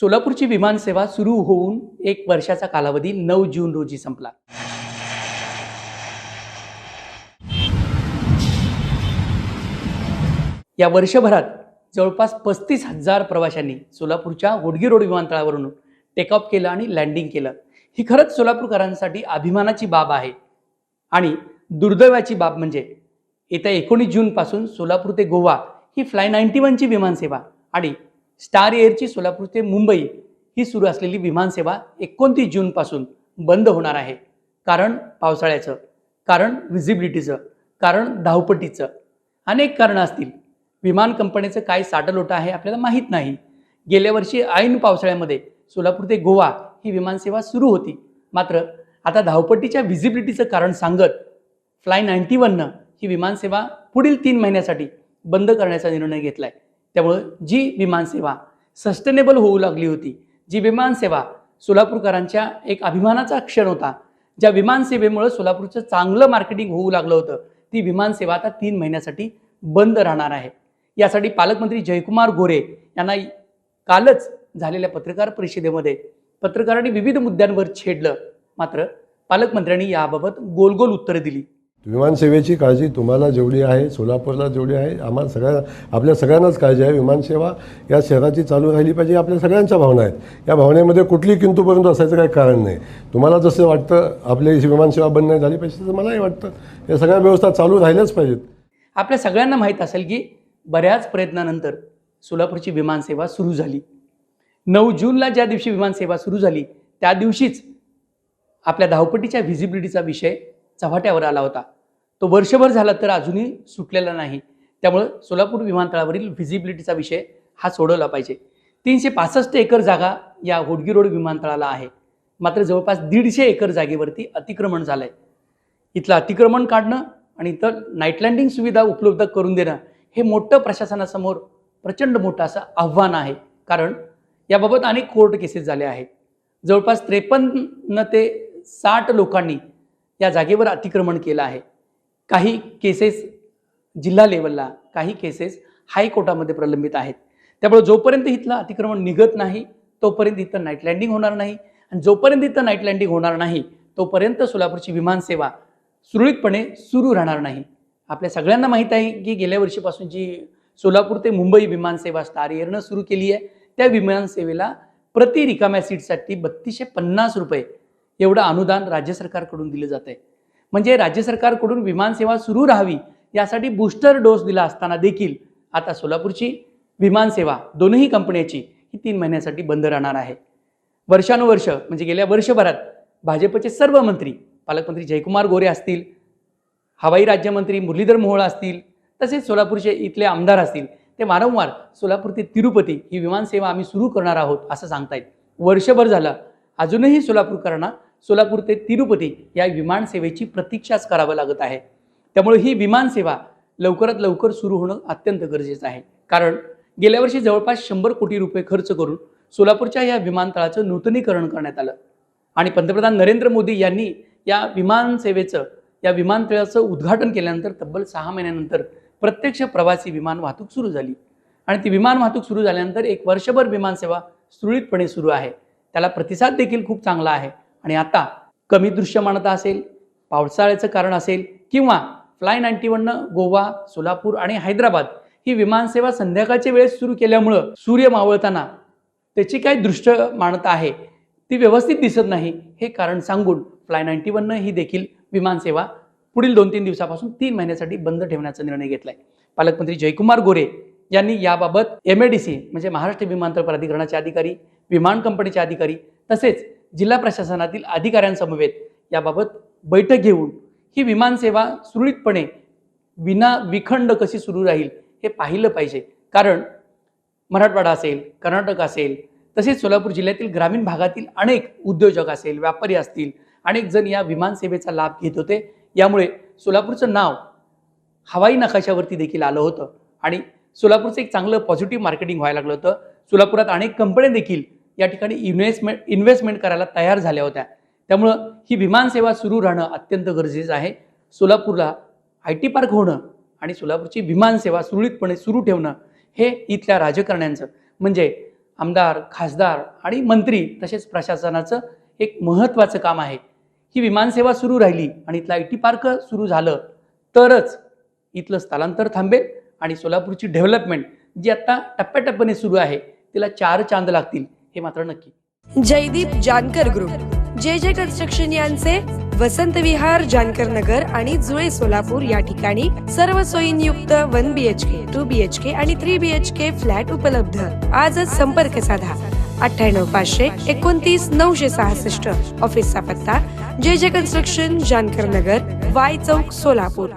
सोलापूरची विमानसेवा सुरू होऊन 1 वर्षाचा कालावधी 9 जून रोजी संपला. या वर्षभरात जवळपास 35,000 प्रवाशांनी सोलापूरच्या होडगी रोड विमानतळावरून टेक ऑफ केलं आणि लँडिंग केलं. ही खरंच सोलापूरकरांसाठी अभिमानाची बाब आहे. आणि दुर्दैवाची बाब म्हणजे येत्या 19 जूनपासून सोलापूर ते गोवा ही फ्लाय 91 ची विमानसेवा आणि स्टार एअरची सोलापूर ते मुंबई ही सुरू असलेली विमानसेवा 29 जूनपासून बंद होणार आहे. कारण पावसाळ्याचं, कारण व्हिजिबिलिटीचं, कारण धावपट्टीचं, अनेक कारणं असतील. विमान कंपनीचं काय साठलोट आहे आपल्याला माहीत नाही. गेल्या वर्षी ऐन पावसाळ्यामध्ये सोलापूर ते गोवा ही विमानसेवा सुरू होती. मात्र आता धावपट्टीच्या व्हिजिबिलिटीचं कारण सांगत फ्लाय 91 ही विमानसेवा पुढील 3 महिन्यासाठी बंद करण्याचा निर्णय घेतलाय. त्यामुळे जी विमानसेवा सस्टेनेबल होऊ लागली होती, जी विमानसेवा सोलापूरकरांच्या एक अभिमानाचा क्षण होता, ज्या विमानसेवेमुळे सोलापूरचं चांगलं मार्केटिंग होऊ लागलं होतं, ती विमानसेवा आता 3 महिन्यासाठी बंद राहणार आहे. यासाठी पालकमंत्री जयकुमार गोरे यांना कालच झालेल्या पत्रकार परिषदेमध्ये पत्रकारांनी विविध मुद्द्यांवर छेडलं. मात्र पालकमंत्र्यांनी याबाबत गोल उत्तरं दिली. विमानसेवेची काळजी तुम्हाला जेवढी आहे, सोलापूरला जेवढी आहे, आम्हाला आपल्या सगळ्यांनाच काळजी आहे. विमानसेवा या शहराची चालू राहिली पाहिजे, आपल्या सगळ्यांच्या भावना आहेत. या भावनेमध्ये कुठली किंतुपर्यंत असायचं काही कारण नाही. तुम्हाला जसं वाटतं आपली विमानसेवा बंद नाही झाली पाहिजे, तसं मलाही वाटतं या सगळ्या व्यवस्था चालू राहिल्याच पाहिजेत. आपल्या सगळ्यांना माहीत असेल की बऱ्याच प्रयत्नानंतर सोलापूरची विमानसेवा सुरू झाली. 9 जूनला ज्या दिवशी विमानसेवा सुरू झाली त्या दिवशीच आपल्या धावपट्टीच्या व्हिजिबिलिटीचा विषय चव्हाट्यावर आला होता. तो वर्षभर झाला तर अजूनही सुटलेला नाही. त्यामुळे सोलापूर विमानतळावरील व्हिजिबिलिटीचा विषय हा सोडवला पाहिजे. 365 एकर जागा या होडगी रोड विमानतळाला आहे. मात्र जवळपास 150 एकर जागेवरती अतिक्रमण झालंय. इथलं अतिक्रमण काढणं आणि इतर नाईट लँडिंग सुविधा उपलब्ध करून देणं हे मोठं प्रशासनासमोर प्रचंड मोठं असं आव्हान आहे. कारण याबाबत अनेक कोर्ट केसेस झाले आहेत. जवळपास 53 ते 60 लोकांनी या जागेवर अतिक्रमण केलं आहे. काही केसेस जिल्हा लेवलला, काही केसेस हायकोर्टामध्ये प्रलंबित आहेत. त्यामुळे जोपर्यंत इथलं अतिक्रमण निघत नाही तोपर्यंत इथं नाईट लँडिंग होणार नाही. आणि जोपर्यंत इथं नाईट लँडिंग होणार नाही तोपर्यंत सोलापूरची विमानसेवा सुरळीतपणे सुरू राहणार नाही. आपल्या सगळ्यांना माहीत आहे की गेल्या वर्षीपासून जी सोलापूर ते मुंबई विमानसेवा स्टार एअरनं सुरू केली आहे, त्या विमानसेवेला प्रति रिकाम्या सीटसाठी 3250 रुपये एवढं अनुदान राज्य सरकारकडून दिलं जात आहे. म्हणजे राज्य सरकारकडून विमानसेवा सुरू राहावी यासाठी बूस्टर डोस दिला असताना देखील आता सोलापूरची विमानसेवा दोनही कंपन्याची ही 3 महिन्यासाठी बंद राहणार आहे. वर्षानुवर्ष म्हणजे गेल्या वर्षभरात भाजपचे सर्व मंत्री, पालकमंत्री जयकुमार गोरे असतील, हवाई राज्यमंत्री मुरलीधर मोहोळ असतील, तसेच सोलापूरचे इथले आमदार असतील, ते वारंवार सोलापूर ते तिरुपती ही विमानसेवा आम्ही सुरू करणार आहोत असं सांगतायत. वर्षभर झालं अजूनही सोलापूरकरांना सोलापूर ते तिरुपती या विमानसेवेची प्रतीक्षाच करावं लागत आहे. त्यामुळे ही विमानसेवा लवकरात लवकर सुरू होणं अत्यंत गरजेचं आहे. कारण गेल्या वर्षी जवळपास 100 कोटी रुपये खर्च करून सोलापूरच्या या विमानतळाचं नूतनीकरण करण्यात आलं आणि पंतप्रधान नरेंद्र मोदी यांनी या विमानसेवेचं, या विमानतळाचं उद्घाटन केल्यानंतर तब्बल 6 महिन्यानंतर प्रत्यक्ष प्रवासी विमान वाहतूक सुरू झाली. आणि ती विमान वाहतूक सुरू झाल्यानंतर 1 वर्षभर विमानसेवा सुरळीतपणे सुरू आहे. त्याला प्रतिसाद देखील खूप चांगला आहे. आणि आता कमी दृश्यमानता असेल, पावसाळ्याचं कारण असेल किंवा फ्लाय 91 गोवा, सोलापूर आणि हैदराबाद ही विमानसेवा संध्याकाळच्या वेळेस सुरू केल्यामुळं सूर्य मावळताना त्याची काय दृश्यमानता आहे ती व्यवस्थित दिसत नाही, हे कारण सांगून फ्लाय 91 ही देखील विमानसेवा पुढील 2-3 दिवसापासून 3 महिन्यासाठी बंद ठेवण्याचा निर्णय घेतलाय. पालकमंत्री जयकुमार गोरे यांनी याबाबत MADC म्हणजे महाराष्ट्र विमानतळ प्राधिकरणाचे अधिकारी, विमान कंपनीचे अधिकारी तसेच जिल्हा प्रशासनातील अधिकाऱ्यांसमवेत याबाबत बैठक घेऊन ही विमानसेवा सुरळीतपणे विना विखंड कशी सुरू राहील हे पाहिलं पाहिजे. कारण मराठवाडा असेल, कर्नाटक असेल, तसेच सोलापूर जिल्ह्यातील ग्रामीण भागातील अनेक उद्योजक असेल, व्यापारी असतील, अनेक जण या विमानसेवेचा लाभ घेत होते. यामुळे सोलापूरचं नाव हवाई नकाशावरती देखील आलं होतं आणि सोलापूरचं एक चांगलं पॉझिटिव्ह मार्केटिंग व्हायला लागलं होतं. सोलापुरात अनेक कंपन्या देखील या ठिकाणी इन्व्हेस्टमेंट करायला तयार झाल्या होत्या. त्यामुळं ही विमानसेवा सुरू राहणं अत्यंत गरजेचं आहे. सोलापूरला IT पार्क होणं आणि सोलापूरची विमानसेवा सुरळीतपणे सुरू ठेवणं हे इथल्या राजकारण्यांचं म्हणजे आमदार, खासदार आणि मंत्री तसेच प्रशासनाचं एक महत्त्वाचं काम आहे. ही विमानसेवा सुरू राहिली आणि इथलं IT पार्क सुरू झालं तरच इथलं स्थलांतर थांबेल आणि सोलापूरची डेव्हलपमेंट जी आता टप्प्याटप्प्याने सुरू आहे तिला 4 चांद लागतील हे मात्र नक्की. Jaydeep Jankar group, JJ construction यांचे वसंत विहार, जानकर नगर आणि जुळे सोलापूर या ठिकाणी सर्व सोयींयुक्त 1 BHK, 2 BHK आणि 3 BHK फ्लॅट उपलब्ध. आजच संपर्क साधा 98 500 29 966. ऑफिसचा पत्ता JJ कन्स्ट्रक्शन, जानकर नगर, वाय चौक, सोलापूर.